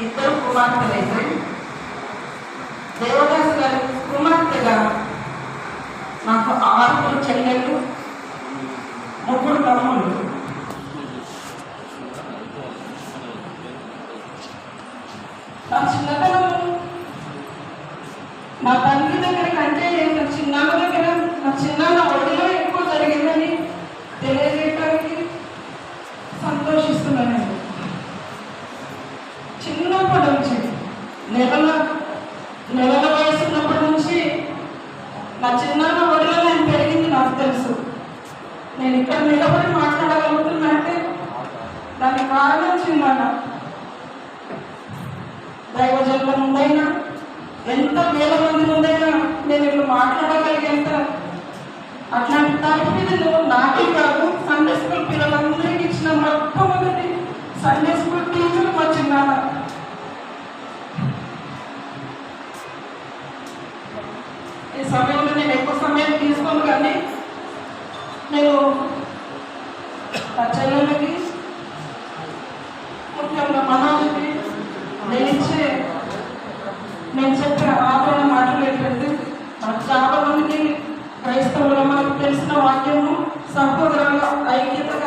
ఇద్దరు కుమార్తెలైతే దేవదాసు గారి కుమార్తెగా నాకు 6 చెల్లెళ్ళు 3 తమ్ముళ్ళు. నా చిన్నతనం నా తండ్రి దగ్గర కంటే నా చిన్నాన్న దగ్గర నా చిన్నాన్న ఒడిలో ఎక్కువ జరిగిందని తెలియజేయడానికి సంతోషిస్తున్నాను. చిన్నప్పటి నుంచి నెలల వయసు ఉన్నప్పటి నుంచి నా చిన్నాన్న ఒడిలో నేను పెరిగింది నాకు తెలుసు. నేను ఇక్కడ నిలబడి మాట్లాడగలుగుతున్నా అంటే దానికి కారణం చిన్నాన్న. దైవజనుల ముందైనా ఎంత వేల మంది ముందైనా నేను ఇప్పుడు మాట్లాడగలిగేంత అట్లాంటి తరగతులు నాకే కాదు సండే స్కూల్ పిల్లలందరికీ ఇచ్చిన మొట్టమొదటి సండే స్కూల్ టీచర్ మా చిన్నాన్న. ఈ సమయంలో నేను ఎక్కువ సమయం తీసుకోను, కానీ నేను నా చెల్లెలకి ముఖ్యంగా మనోజ్కి నేను చెప్పిన ఆదరణ మాటలు ఏంటంటే, నాకు చాలా మందికి క్రైస్తవులు మనకు తెలిసిన వాక్యము సహోదరుల ఐక్యతగా